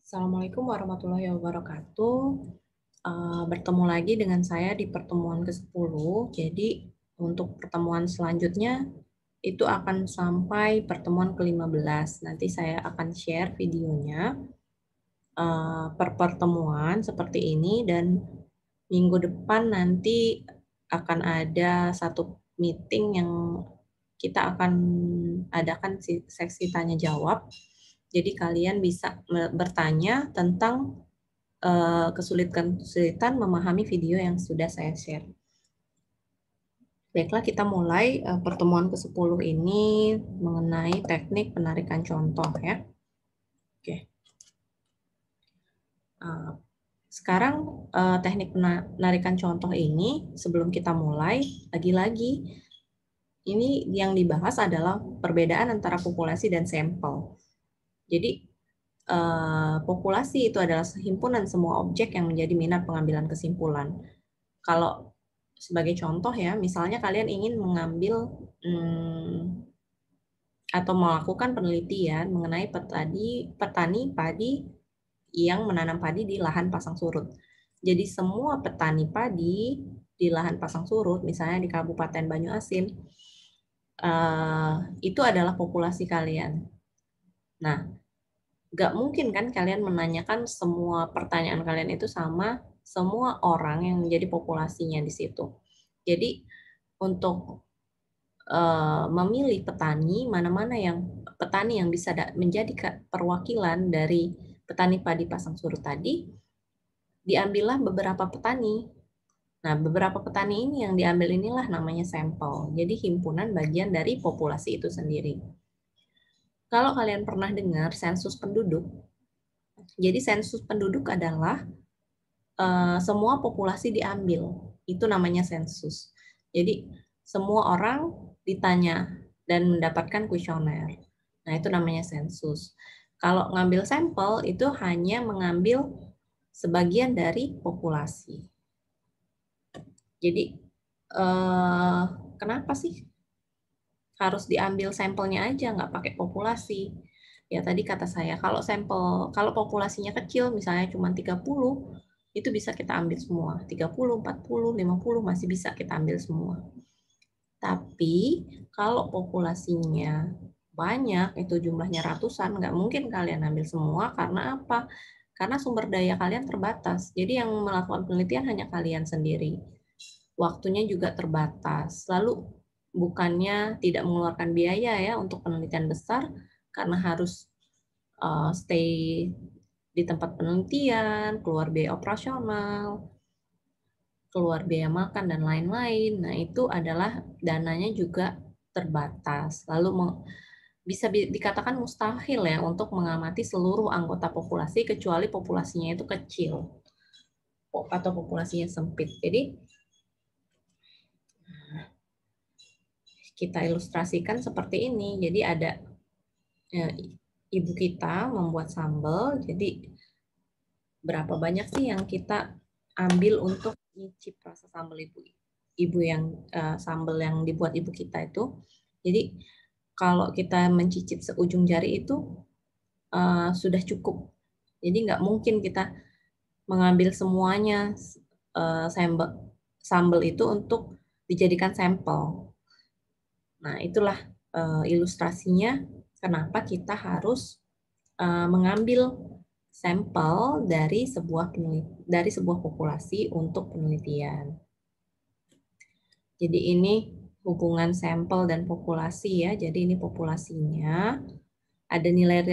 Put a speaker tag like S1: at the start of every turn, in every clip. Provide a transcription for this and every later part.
S1: Assalamualaikum warahmatullahi wabarakatuh. Bertemu lagi dengan saya di pertemuan ke-10. Jadi untuk pertemuan selanjutnya itu akan sampai pertemuan ke-15. Nanti saya akan share videonya per pertemuan seperti ini, dan minggu depan nanti akan ada satu meeting yang kita akan adakan seksi tanya jawab. Jadi kalian bisa bertanya tentang kesulitan memahami video yang sudah saya share. Baiklah, kita mulai pertemuan ke-10 ini mengenai teknik penarikan contoh ya. Oke. Sekarang teknik penarikan contoh ini, sebelum kita mulai, lagi-lagi ini yang dibahas adalah perbedaan antara populasi dan sampel. Jadi populasi itu adalah himpunan semua objek yang menjadi minat pengambilan kesimpulan. Kalau sebagai contoh ya, misalnya kalian ingin mengambil atau melakukan penelitian mengenai petani padi yang menanam padi di lahan pasang surut. Jadi semua petani padi di lahan pasang surut, misalnya di Kabupaten Banyuasin, itu adalah populasi kalian. Nah, nggak mungkin kan kalian menanyakan semua pertanyaan kalian itu sama semua orang yang menjadi populasinya di situ. Jadi untuk memilih petani, mana-mana yang petani yang bisa menjadi perwakilan dari petani padi pasang surut tadi, diambillah beberapa petani. Nah, beberapa petani ini yang diambil inilah namanya sampel. Jadi himpunan bagian dari populasi itu sendiri. Kalau kalian pernah dengar sensus penduduk, jadi sensus penduduk adalah semua populasi diambil. Itu namanya sensus. Jadi semua orang ditanya dan mendapatkan kuesioner. Nah, itu namanya sensus. Kalau ngambil sampel itu hanya mengambil sebagian dari populasi. Jadi kenapa sih harus diambil sampelnya aja, nggak pakai populasi? Ya tadi kata saya, kalau populasinya kecil, misalnya cuma 30, itu bisa kita ambil semua. 30, 40, 50 masih bisa kita ambil semua. Tapi kalau populasinya banyak, itu jumlahnya ratusan, nggak mungkin kalian ambil semua. Karena apa? Karena sumber daya kalian terbatas. Jadi yang melakukan penelitian hanya kalian sendiri. Waktunya juga terbatas. Lalu bukannya tidak mengeluarkan biaya ya untuk penelitian besar, karena harus stay di tempat penelitian, keluar biaya operasional, keluar biaya makan, dan lain-lain. Nah, itu adalah dananya juga terbatas. Lalu bisa dikatakan mustahil ya untuk mengamati seluruh anggota populasi kecuali populasinya itu kecil atau populasinya sempit. Jadi kita ilustrasikan seperti ini. Jadi ada ibu kita membuat sambal. Jadi berapa banyak sih yang kita ambil untuk nyicip rasa sambal ibu yang sambal yang dibuat ibu kita itu. Jadi kalau kita mencicip seujung jari itu sudah cukup. Jadi nggak mungkin kita mengambil semuanya sambal itu untuk dijadikan sampel. Nah, itulah ilustrasinya kenapa kita harus mengambil sampel dari sebuah populasi untuk penelitian. Jadi ini hubungan sampel dan populasi ya. Jadi ini populasinya, ada nilai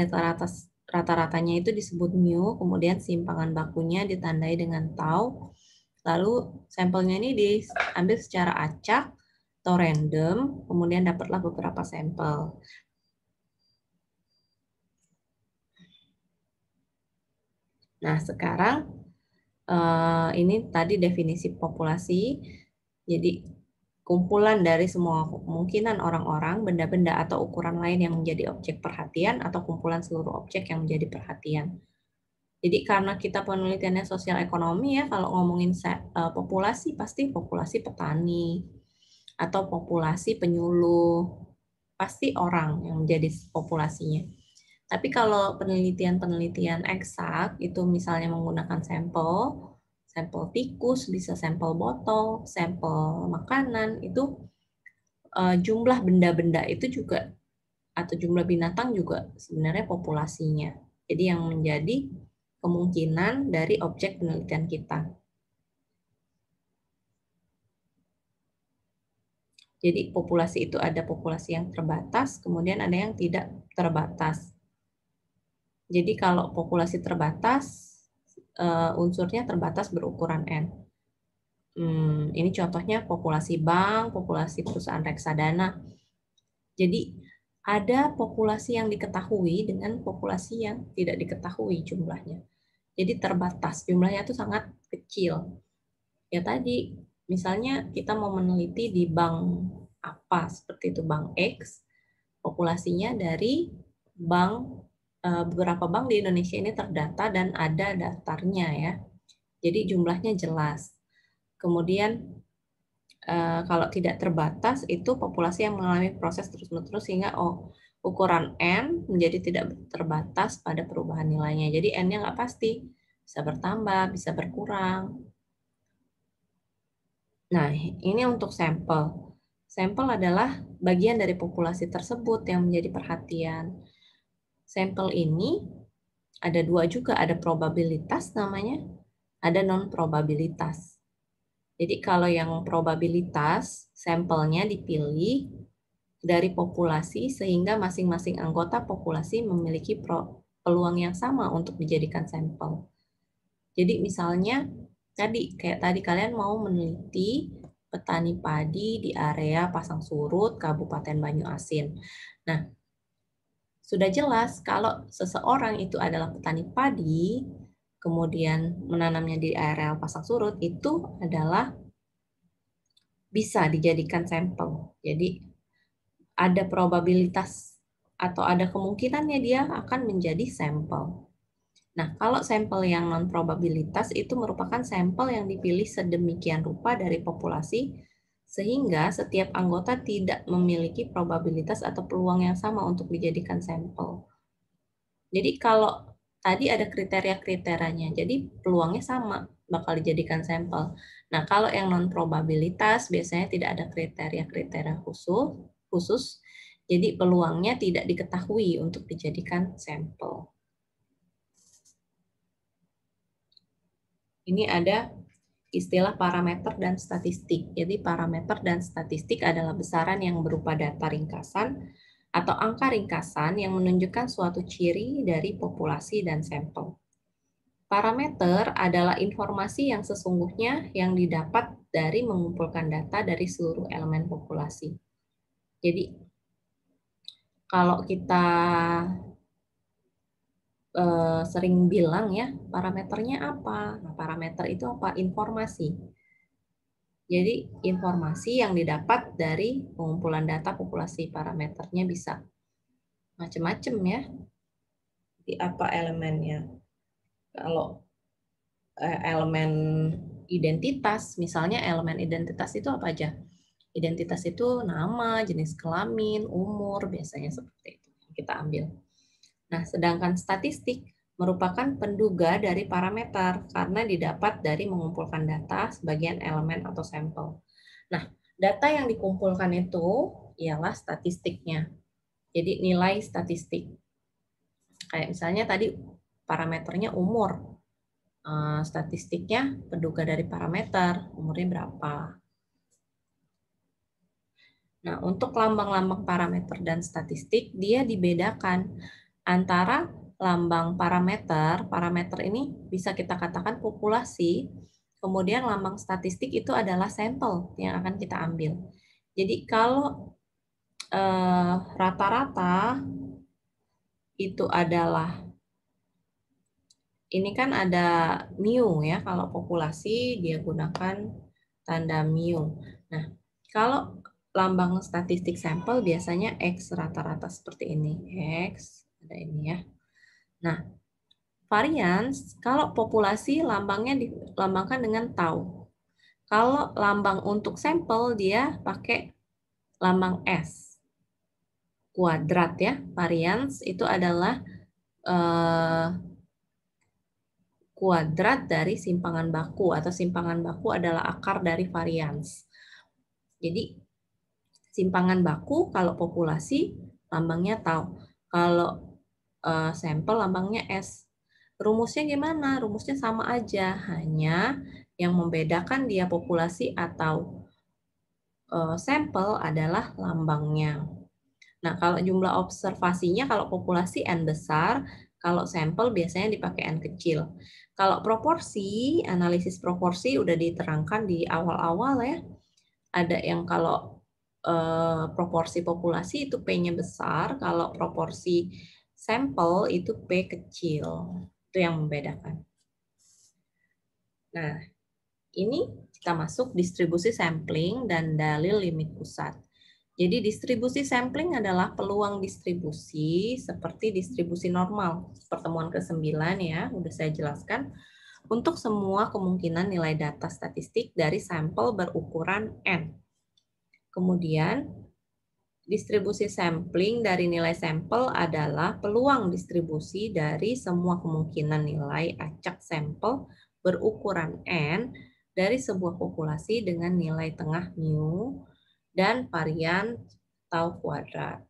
S1: rata-ratanya itu disebut mu, kemudian simpangan bakunya ditandai dengan tau. Lalu sampelnya ini diambil secara acak atau random, kemudian dapatlah beberapa sampel. Nah, sekarang ini tadi definisi populasi. Jadi kumpulan dari semua kemungkinan orang-orang, benda-benda atau ukuran lain yang menjadi objek perhatian atau kumpulan seluruh objek yang menjadi perhatian. Jadi karena kita penelitiannya sosial ekonomi ya, kalau ngomongin populasi pasti populasi petani atau populasi penyuluh, pasti orang yang menjadi populasinya. Tapi kalau penelitian-penelitian eksak itu misalnya menggunakan sampel tikus, bisa sampel botol, sampel makanan, itu jumlah benda-benda itu juga atau jumlah binatang juga sebenarnya populasinya. Jadi yang menjadi kemungkinan dari objek penelitian kita. Jadi populasi itu ada populasi yang terbatas, kemudian ada yang tidak terbatas. Jadi kalau populasi terbatas, unsurnya terbatas berukuran N. Ini contohnya populasi bank, populasi perusahaan reksadana. Jadi ada populasi yang diketahui dengan populasi yang tidak diketahui jumlahnya. Jadi terbatas, jumlahnya itu sangat kecil. Ya tadi, misalnya kita mau meneliti di bank apa, seperti itu bank X, populasinya dari beberapa bank di Indonesia ini terdata dan ada daftarnya ya. Jadi jumlahnya jelas. Kemudian kalau tidak terbatas itu populasi yang mengalami proses terus-menerus sehingga ukuran N menjadi tidak terbatas pada perubahan nilainya. Jadi N-nya nggak pasti, bisa bertambah, bisa berkurang. Nah, ini untuk sampel. Sampel adalah bagian dari populasi tersebut yang menjadi perhatian. Sampel ini ada dua juga, ada probabilitas namanya, ada non-probabilitas. Jadi kalau yang probabilitas, sampelnya dipilih dari populasi sehingga masing-masing anggota populasi memiliki peluang yang sama untuk dijadikan sampel. Jadi misalnya kayak tadi kalian mau meneliti petani padi di area Pasang Surut, Kabupaten Banyuasin. Nah, sudah jelas kalau seseorang itu adalah petani padi, kemudian menanamnya di area Pasang Surut, itu adalah bisa dijadikan sampel. Jadi ada probabilitas atau ada kemungkinannya dia akan menjadi sampel. Nah, kalau sampel yang non-probabilitas itu merupakan sampel yang dipilih sedemikian rupa dari populasi sehingga setiap anggota tidak memiliki probabilitas atau peluang yang sama untuk dijadikan sampel. Jadi kalau tadi ada kriteria-kriterianya, jadi peluangnya sama bakal dijadikan sampel. Nah, kalau yang non-probabilitas biasanya tidak ada kriteria-kriteria khusus, jadi peluangnya tidak diketahui untuk dijadikan sampel. Ini ada istilah parameter dan statistik. Jadi parameter dan statistik adalah besaran yang berupa data ringkasan atau angka ringkasan yang menunjukkan suatu ciri dari populasi dan sampel. Parameter adalah informasi yang sesungguhnya yang didapat dari mengumpulkan data dari seluruh elemen populasi. Jadi kalau kita sering bilang ya, parameternya apa? Nah, parameter itu apa? Informasi. Jadi informasi yang didapat dari pengumpulan data populasi. Parameternya bisa macam-macam ya. Di apa elemennya? Kalau elemen identitas, misalnya elemen identitas itu apa aja? Identitas itu nama, jenis kelamin, umur, biasanya seperti itu yang kita ambil. Nah, sedangkan statistik merupakan penduga dari parameter karena didapat dari mengumpulkan data sebagian elemen atau sampel. Nah, data yang dikumpulkan itu ialah statistiknya. Jadi nilai statistik. Kayak misalnya tadi parameternya umur. Statistiknya penduga dari parameter, umurnya berapa. Nah, untuk lambang-lambang parameter dan statistik, dia dibedakan antara lambang parameter ini bisa kita katakan populasi, kemudian lambang statistik itu adalah sampel yang akan kita ambil. Jadi kalau rata-rata itu adalah, ini kan ada mu ya, kalau populasi dia gunakan tanda mu. Nah, kalau lambang statistik sampel biasanya X rata-rata seperti ini. X, ada ini ya. Nah, varians, kalau populasi lambangnya dilambangkan dengan tau. Kalau lambang untuk sampel dia pakai lambang S. Kuadrat ya. Varians itu adalah kuadrat dari simpangan baku, atau simpangan baku adalah akar dari varians. Jadi simpangan baku kalau populasi lambangnya tau, kalau sampel lambangnya S. Rumusnya gimana? Rumusnya sama aja, hanya yang membedakan dia populasi atau sampel adalah lambangnya. Nah, kalau jumlah observasinya, kalau populasi N besar, kalau sampel biasanya dipakai N kecil. Kalau proporsi, analisis proporsi udah diterangkan di awal-awal ya. Ada yang kalau proporsi populasi itu P-nya besar, kalau proporsi sampel itu P kecil. Itu yang membedakan. Nah, ini kita masuk distribusi sampling dan dalil limit pusat. Jadi distribusi sampling adalah peluang distribusi seperti distribusi normal. Pertemuan ke-9 ya, udah saya jelaskan. Untuk semua kemungkinan nilai data statistik dari sampel berukuran N. Kemudian, distribusi sampling dari nilai sampel adalah peluang distribusi dari semua kemungkinan nilai acak sampel berukuran N dari sebuah populasi dengan nilai tengah mu dan varian tau kuadrat.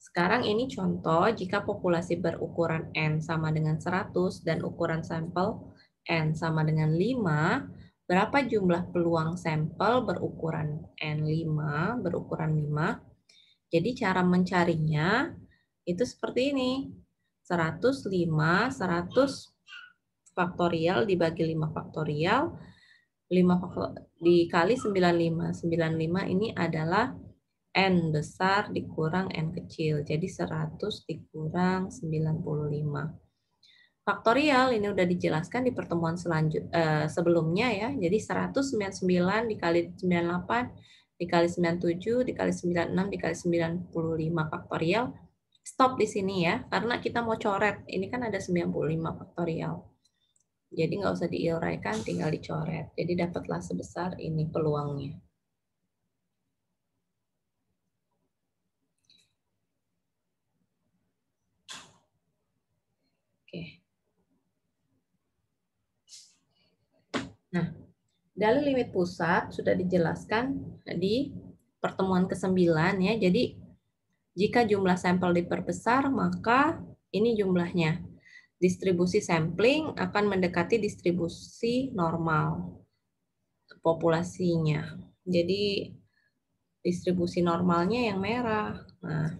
S1: Sekarang ini contoh jika populasi berukuran N sama dengan 100 dan ukuran sampel N sama dengan 5, berapa jumlah peluang sampel berukuran N5, berukuran 5? Jadi cara mencarinya itu seperti ini. 105, 100 faktorial dibagi 5 faktorial, 5 dikali 95. 95 ini adalah N besar dikurang N kecil. Jadi 100 dikurang 95. Faktorial ini udah dijelaskan di pertemuan sebelumnya ya. Jadi 199 dikali 98 dikali 97 dikali 96 dikali 95 faktorial. Stop di sini ya, karena kita mau coret. Ini kan ada 95 faktorial. Jadi nggak usah diuraikan, tinggal dicoret. Jadi dapatlah sebesar ini peluangnya. Oke. Nah, dalil limit pusat sudah dijelaskan di pertemuan ke-9 ya. Jadi jika jumlah sampel diperbesar, maka ini jumlahnya. Distribusi sampling akan mendekati distribusi normal populasinya. Jadi distribusi normalnya yang merah. Nah,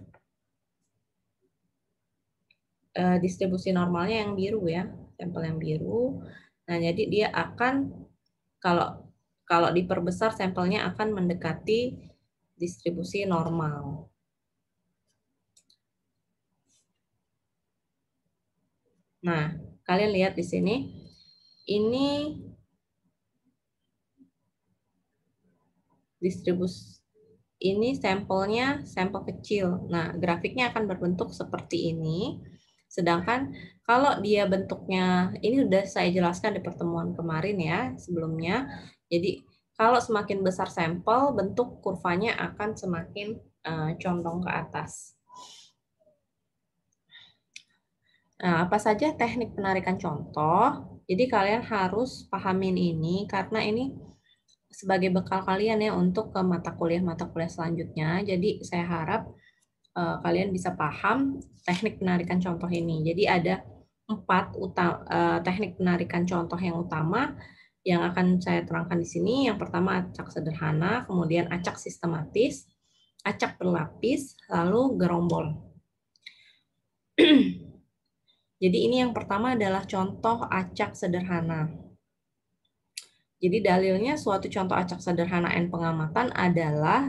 S1: distribusi normalnya yang biru ya, sampel yang biru. Nah, jadi dia akan kalau diperbesar sampelnya akan mendekati distribusi normal. Nah, kalian lihat di sini, ini distribusi, ini sampelnya sampel kecil. Nah, grafiknya akan berbentuk seperti ini. Sedangkan kalau dia bentuknya, ini sudah saya jelaskan di pertemuan kemarin ya, sebelumnya. Jadi, kalau semakin besar sampel, bentuk kurvanya akan semakin condong ke atas. Nah, apa saja teknik penarikan contoh? Jadi kalian harus pahamin ini karena ini sebagai bekal kalian ya untuk ke mata kuliah selanjutnya. Jadi saya harap kalian bisa paham teknik penarikan contoh ini. Jadi ada 4 teknik penarikan contoh yang utama yang akan saya terangkan di sini. Yang pertama acak sederhana, kemudian acak sistematis, acak berlapis, lalu gerombol. Jadi ini yang pertama adalah contoh acak sederhana. Jadi dalilnya suatu contoh acak sederhana N pengamatan adalah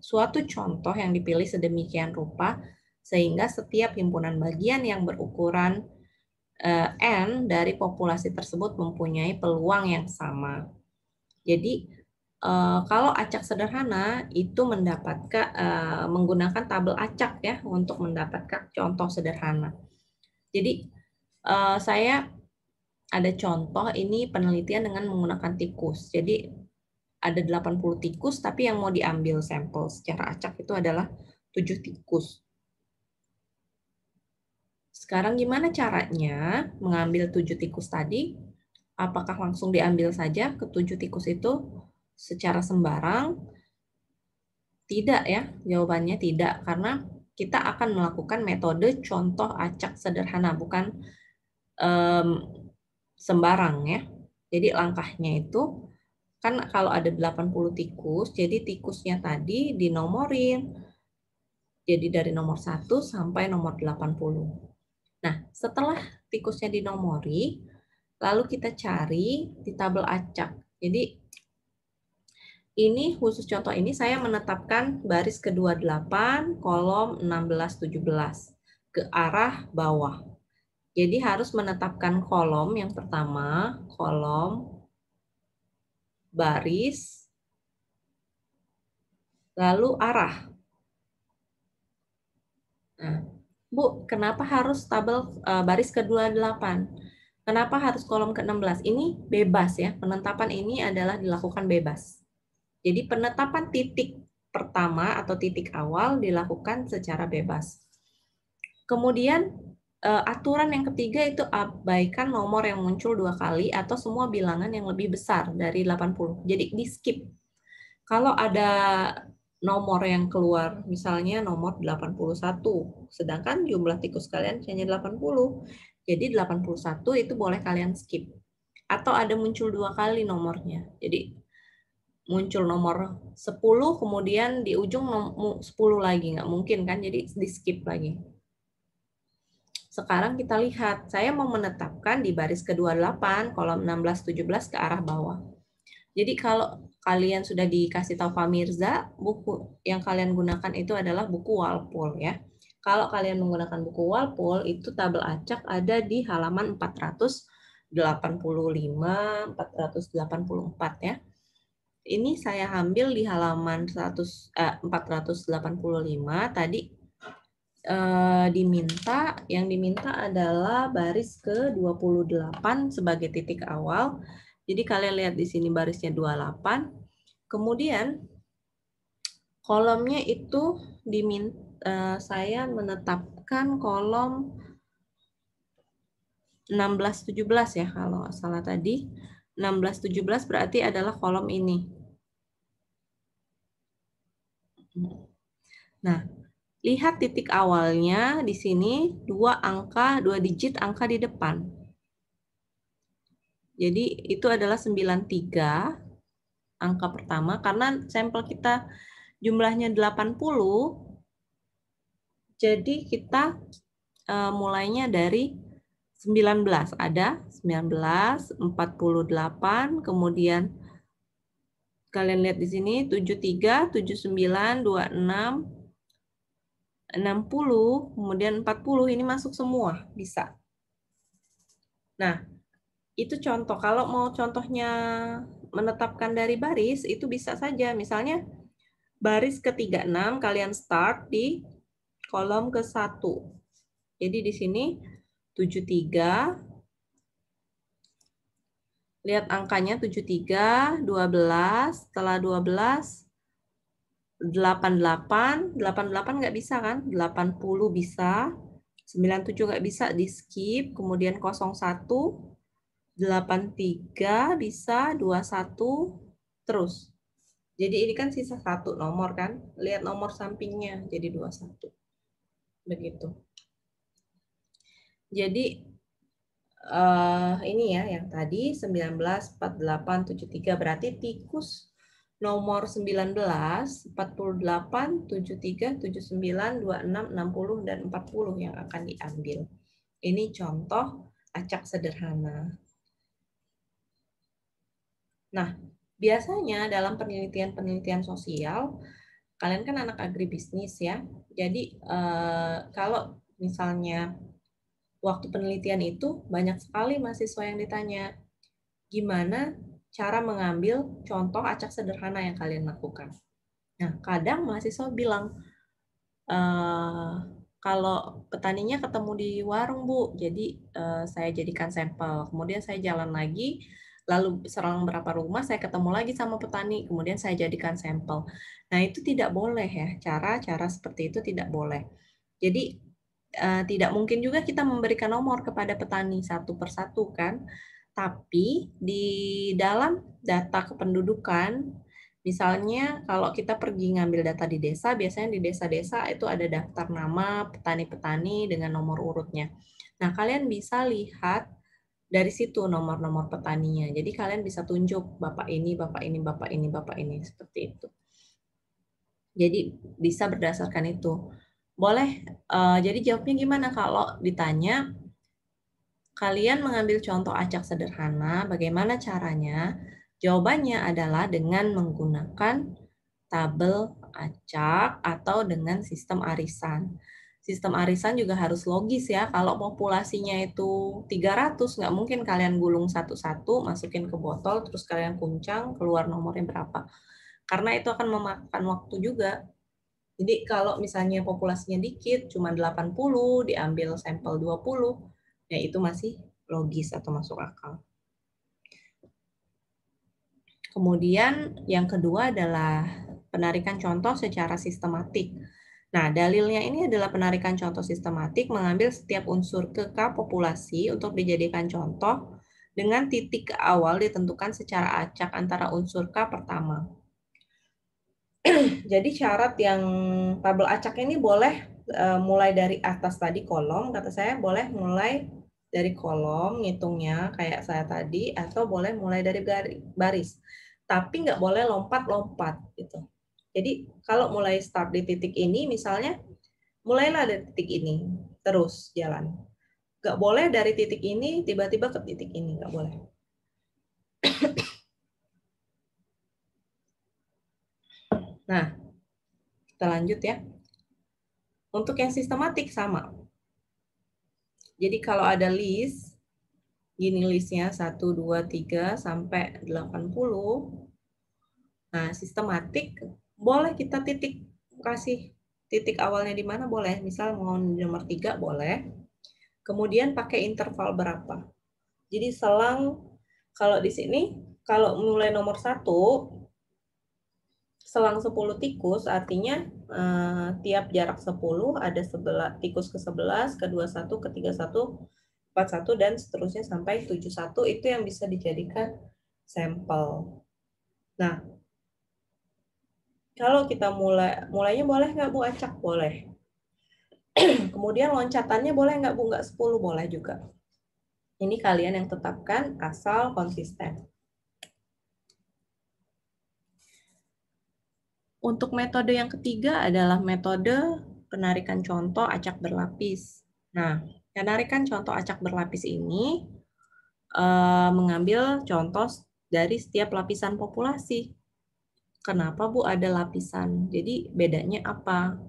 S1: suatu contoh yang dipilih sedemikian rupa sehingga setiap himpunan bagian yang berukuran N dari populasi tersebut mempunyai peluang yang sama. Jadi kalau acak sederhana itu mendapatkan menggunakan tabel acak ya untuk mendapatkan contoh sederhana. Jadi saya ada contoh ini penelitian dengan menggunakan tikus. Jadi ada 80 tikus tapi yang mau diambil sampel secara acak itu adalah 7 tikus. Sekarang gimana caranya mengambil 7 tikus tadi? Apakah langsung diambil saja ke 7 tikus itu secara sembarang? Tidak ya, jawabannya tidak. Karena kita akan melakukan metode contoh acak sederhana, bukan sembarang ya. Jadi langkahnya itu, kan kalau ada 80 tikus, jadi tikusnya tadi dinomorin. Jadi dari nomor 1 sampai nomor 80. Nah, setelah tikusnya dinomori, lalu kita cari di tabel acak. Jadi ini khusus contoh ini saya menetapkan baris ke-28, kolom 16, 17 ke arah bawah. Jadi harus menetapkan kolom yang pertama, kolom, baris, lalu arah. Nah, Bu, kenapa harus tabel baris ke-28? Kenapa harus kolom ke-16? Ini bebas ya, penetapan ini adalah dilakukan bebas. Jadi penetapan titik pertama atau titik awal dilakukan secara bebas. Kemudian aturan yang ketiga itu abaikan nomor yang muncul 2 kali atau semua bilangan yang lebih besar dari 80. Jadi di skip. Kalau ada nomor yang keluar, misalnya nomor 81, sedangkan jumlah tikus kalian hanya 80. Jadi 81 itu boleh kalian skip. Atau ada muncul 2 kali nomornya. Jadi muncul nomor 10, kemudian di ujung 10 lagi. Nggak mungkin kan, jadi di skip lagi. Sekarang kita lihat, saya mau menetapkan di baris ke-28, kolom 16, 17 ke arah bawah. Jadi kalau kalian sudah dikasih tahu Pak Mirza, buku yang kalian gunakan itu adalah buku Walpole ya. Kalau kalian menggunakan buku Walpole, itu tabel acak ada di halaman 485, 484 ya. Ini saya ambil di halaman 485 tadi yang diminta adalah baris ke-28 sebagai titik awal. Jadi kalian lihat di sini barisnya 28. Kemudian kolomnya itu saya menetapkan kolom 16 17 ya kalau nggak salah tadi. 16 17 berarti adalah kolom ini. Nah, lihat titik awalnya di sini 2 digit angka di depan. Jadi itu adalah 93 angka pertama karena sampel kita jumlahnya 80. Jadi kita mulainya dari 19, ada 19, 48, kemudian kalian lihat di sini 73, 79, 26, 60, kemudian 40, ini masuk semua, bisa. Nah, itu contoh. Kalau mau contohnya menetapkan dari baris, itu bisa saja. Misalnya baris ke-36 kalian start di kolom ke-1. Jadi di sini 73, lihat angkanya 73, 12, setelah 12, 88, 88 nggak bisa kan? 80 bisa, 97 nggak bisa, di skip, kemudian 01, 83 bisa, 21, terus. Jadi ini kan sisa 1 nomor kan? Lihat nomor sampingnya, jadi 21. Begitu. Jadi ini ya yang tadi 19, 48, 73 berarti tikus nomor 19, 48, 73, 79, 26, 60 dan 40 yang akan diambil. Ini contoh acak sederhana. Nah, biasanya dalam penelitian-penelitian sosial, kalian kan anak agribisnis ya. Jadi kalau misalnya waktu penelitian itu banyak sekali mahasiswa yang ditanya, gimana cara mengambil contoh acak sederhana yang kalian lakukan. Nah, kadang mahasiswa bilang, kalau petaninya ketemu di warung, Bu, jadi saya jadikan sampel. Kemudian saya jalan lagi, lalu selang berapa rumah saya ketemu lagi sama petani, kemudian saya jadikan sampel. Nah, itu tidak boleh ya, cara-cara seperti itu tidak boleh. Jadi tidak mungkin juga kita memberikan nomor kepada petani satu persatu kan, tapi di dalam data kependudukan, misalnya kalau kita pergi ngambil data di desa, biasanya di desa-desa itu ada daftar nama petani-petani dengan nomor urutnya. Nah, kalian bisa lihat dari situ nomor-nomor petaninya. Jadi kalian bisa tunjuk bapak ini, bapak ini, bapak ini, bapak ini, seperti itu. Jadi bisa berdasarkan itu. Boleh, jadi jawabnya gimana kalau ditanya, kalian mengambil contoh acak sederhana, bagaimana caranya? Jawabannya adalah dengan menggunakan tabel acak atau dengan sistem arisan. Sistem arisan juga harus logis ya, kalau populasinya itu 300, nggak mungkin kalian gulung satu-satu, masukin ke botol, terus kalian kuncang, keluar nomornya berapa. Karena itu akan memakan waktu juga. Jadi kalau misalnya populasinya dikit, cuma 80, diambil sampel 20, ya itu masih logis atau masuk akal. Kemudian yang kedua adalah penarikan contoh secara sistematik. Nah, dalilnya ini adalah penarikan contoh sistematik mengambil setiap unsur ke populasi untuk dijadikan contoh dengan titik ke awal ditentukan secara acak antara unsur K pertama. Jadi syarat yang tabel acak ini boleh mulai dari atas tadi kolom, kata saya boleh mulai dari kolom ngitungnya kayak saya tadi, atau boleh mulai dari baris. Tapi nggak boleh lompat-lompat gitu. Jadi kalau mulai start di titik ini misalnya, mulailah dari titik ini, terus jalan. Nggak boleh dari titik ini tiba-tiba ke titik ini, nggak boleh. Nah, kita lanjut ya. Untuk yang sistematik sama. Jadi kalau ada list, gini listnya 1, 2, 3, sampai 80. Nah, sistematik boleh kita kasih titik awalnya di mana boleh. Misal mau nomor 3 boleh. Kemudian pakai interval berapa. Jadi selang, kalau di sini, kalau mulai nomor 1, selang 10 tikus, artinya tiap jarak 10 ada tikus ke-11, ke-21, ke-31, 41, dan seterusnya sampai 71, itu yang bisa dijadikan sampel. Nah, kalau kita mulainya boleh nggak Bu acak? Boleh. Kemudian loncatannya boleh nggak Bu? Nggak 10, boleh juga. Ini kalian yang tetapkan asal konsisten. Untuk metode yang ketiga adalah metode penarikan contoh acak berlapis. Nah, penarikan contoh acak berlapis ini mengambil contoh dari setiap lapisan populasi. Kenapa Bu ada lapisan? Jadi bedanya apa?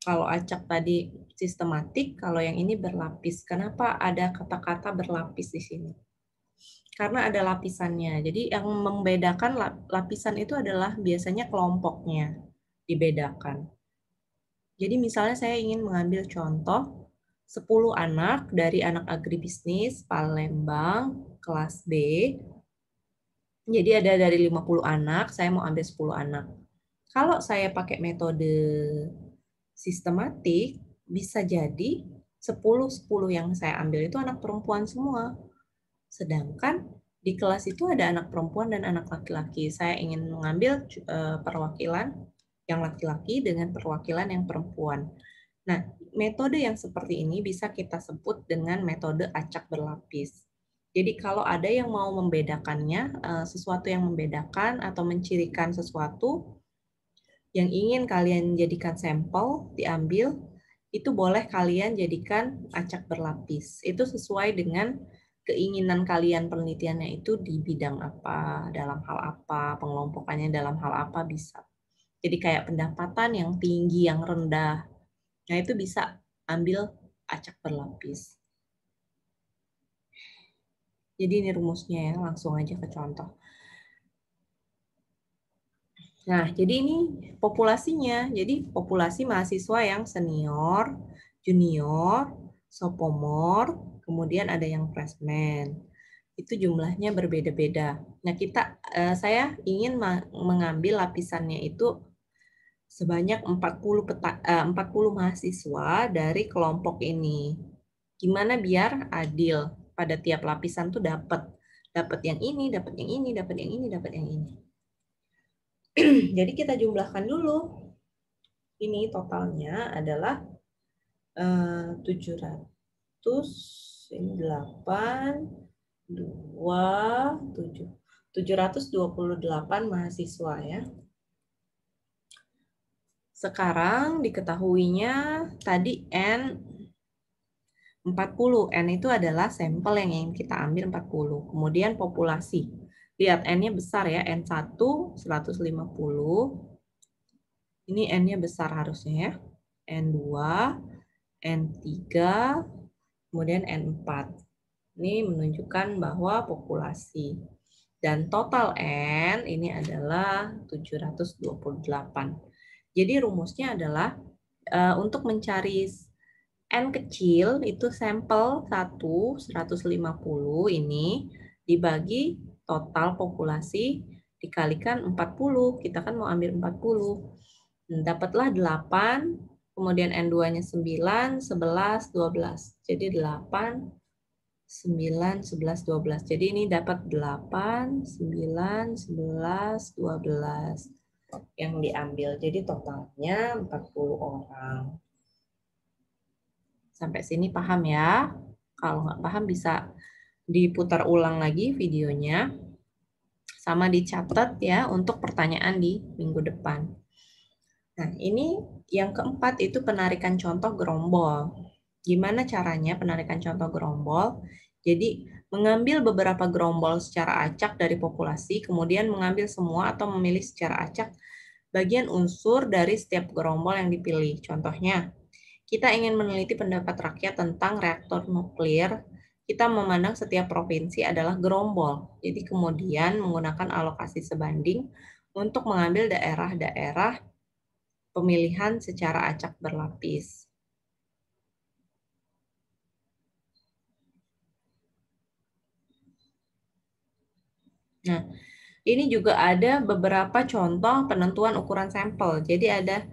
S1: Kalau acak tadi sistematik, kalau yang ini berlapis. Kenapa ada kata-kata berlapis di sini? Karena ada lapisannya. Jadi yang membedakan lapisan itu adalah biasanya kelompoknya dibedakan. Jadi misalnya saya ingin mengambil contoh 10 anak dari anak agribisnis Palembang kelas B. Jadi ada dari 50 anak, saya mau ambil 10 anak. Kalau saya pakai metode sistematik, bisa jadi 10 yang saya ambil itu anak perempuan semua. Sedangkan di kelas itu ada anak perempuan dan anak laki-laki. Saya ingin mengambil perwakilan yang laki-laki dengan perwakilan yang perempuan. Nah, metode yang seperti ini bisa kita sebut dengan metode acak berlapis. Jadi kalau ada yang mau membedakannya, sesuatu yang membedakan atau mencirikan sesuatu yang ingin kalian jadikan sampel, diambil, itu boleh kalian jadikan acak berlapis. Itu sesuai dengan keinginan kalian penelitiannya itu di bidang apa, dalam hal apa, pengelompokannya dalam hal apa bisa. Jadi kayak pendapatan yang tinggi, yang rendah. Nah, itu bisa ambil acak berlapis. Jadi ini rumusnya ya, langsung aja ke contoh. Nah, jadi ini populasinya. Jadi populasi mahasiswa yang senior, junior, sophomore, kemudian ada yang freshman. itu jumlahnya berbeda-beda. Nah, saya ingin mengambil lapisannya itu sebanyak 40 mahasiswa dari kelompok ini. Gimana biar adil pada tiap lapisan tuh dapat yang ini, dapat yang ini, dapat yang ini, dapat yang ini. Jadi kita jumlahkan dulu. Ini totalnya adalah 700, ini 8, 2, 7. 728 mahasiswa ya. Sekarang diketahuinya tadi N 40. N itu adalah sampel yang ingin kita ambil 40. Kemudian populasi. Lihat N-nya besar ya, N1 150. Ini N-nya besar harusnya ya. N2, N3, kemudian N4. Ini menunjukkan bahwa populasi. Dan total N ini adalah 728. Jadi rumusnya adalah untuk mencari N kecil itu sampel 150 ini dibagi total populasi dikalikan 40. Kita kan mau ambil 40. Dapatlah 8, kemudian N2-nya 9, 11, 12. Jadi 8, 9, 11, 12. Jadi ini dapat 8, 9, 11, 12 yang diambil. Jadi totalnya 40 orang. Sampai sini paham ya? Kalau nggak paham bisa diputar ulang lagi videonya. Sama dicatat ya untuk pertanyaan di minggu depan. Nah, ini yang keempat itu penarikan contoh gerombol. Gimana caranya penarikan contoh gerombol? Jadi, mengambil beberapa gerombol secara acak dari populasi, kemudian mengambil semua atau memilih secara acak bagian unsur dari setiap gerombol yang dipilih. Contohnya, kita ingin meneliti pendapat rakyat tentang reaktor nuklir, kita memandang setiap provinsi adalah gerombol. Jadi kemudian menggunakan alokasi sebanding untuk mengambil daerah-daerah pemilihan secara acak berlapis. Nah, ini juga ada beberapa contoh penentuan ukuran sampel. Jadi ada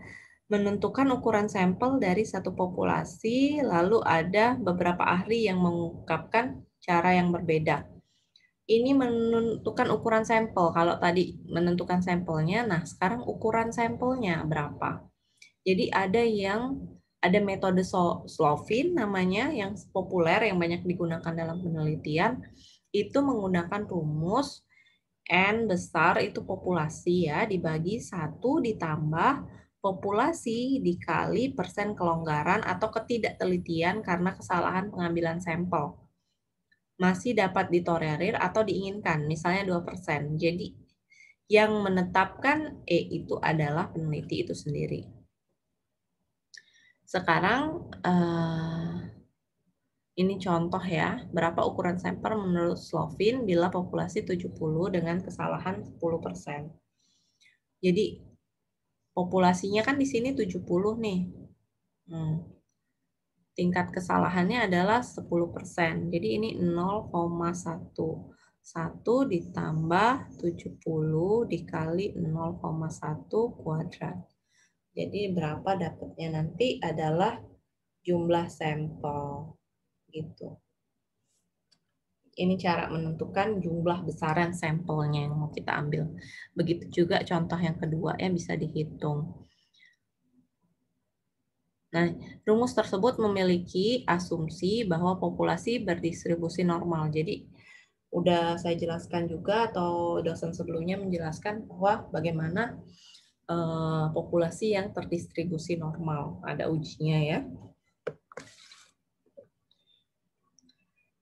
S1: menentukan ukuran sampel dari satu populasi, lalu ada beberapa ahli yang mengungkapkan cara yang berbeda. Ini menentukan ukuran sampel. Kalau tadi menentukan sampelnya, nah sekarang ukuran sampelnya berapa? Jadi ada metode Slovin namanya yang populer yang banyak digunakan dalam penelitian itu menggunakan rumus N besar itu populasi ya dibagi 1 ditambah populasi dikali persen kelonggaran atau ketidaktelitian karena kesalahan pengambilan sampel. Masih dapat ditolerir atau diinginkan, misalnya 2%. Jadi yang menetapkan E itu adalah peneliti itu sendiri. Sekarang ini contoh ya, berapa ukuran sampel menurut Slovin bila populasi 70 dengan kesalahan 10%. Jadi populasinya kan di sini 70 nih. Tingkat kesalahannya adalah 10%. Jadi ini 0,1. 1 ditambah 70 dikali 0,1 kuadrat. Jadi berapa dapatnya nanti adalah jumlah sampel. Gitu. Ini cara menentukan jumlah besaran sampelnya yang mau kita ambil. Begitu juga contoh yang kedua ya bisa dihitung. Nah, rumus tersebut memiliki asumsi bahwa populasi berdistribusi normal. Jadi, udah saya jelaskan juga atau dosen sebelumnya menjelaskan bahwa bagaimana populasi yang terdistribusi normal. Ada ujinya ya.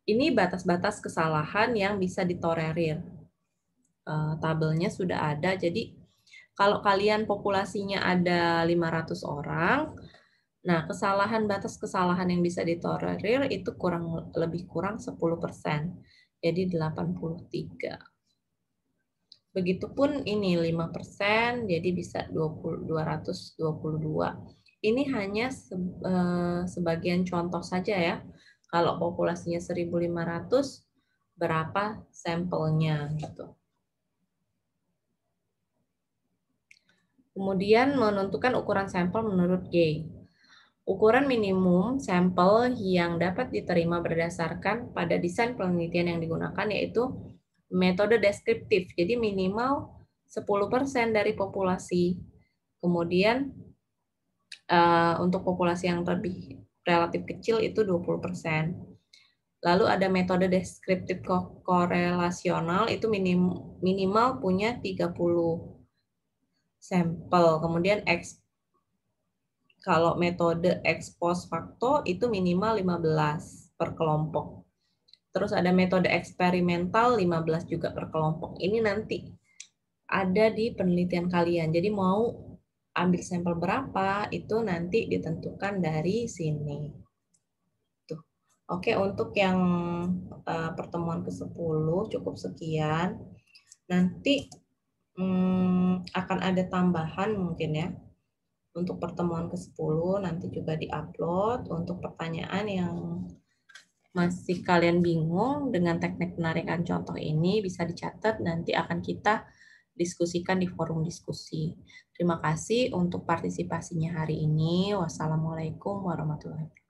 S1: Ini batas-batas kesalahan yang bisa ditolerir. Tabelnya sudah ada, jadi kalau kalian populasinya ada 500 orang, nah batas kesalahan yang bisa ditolerir itu lebih kurang 10%, jadi 83. Begitupun ini 5%, jadi bisa 222. Ini hanya sebagian contoh saja ya. Kalau populasinya 1.500, berapa sampelnya gitu. Kemudian menentukan ukuran sampel menurut Gay. Ukuran minimum sampel yang dapat diterima berdasarkan pada desain penelitian yang digunakan yaitu metode deskriptif. Jadi minimal 10% dari populasi. Kemudian untuk populasi yang lebih relatif kecil itu 20%. Lalu ada metode deskriptif korelasional itu minimal punya 30 sampel. Kemudian kalau metode ex post facto itu minimal 15 per kelompok. Terus ada metode eksperimental 15 juga per kelompok. Ini nanti ada di penelitian kalian. Jadi mau ambil sampel berapa itu nanti ditentukan dari sini. Tuh. Oke, untuk yang pertemuan ke-10 cukup sekian. Nanti akan ada tambahan mungkin ya. Untuk pertemuan ke-10 nanti juga di-upload. Untuk pertanyaan yang masih kalian bingung dengan teknik penarikan contoh ini bisa dicatat, nanti akan kita diskusikan di forum diskusi. Terima kasih untuk partisipasinya hari ini. Wassalamualaikum warahmatullahi wabarakatuh.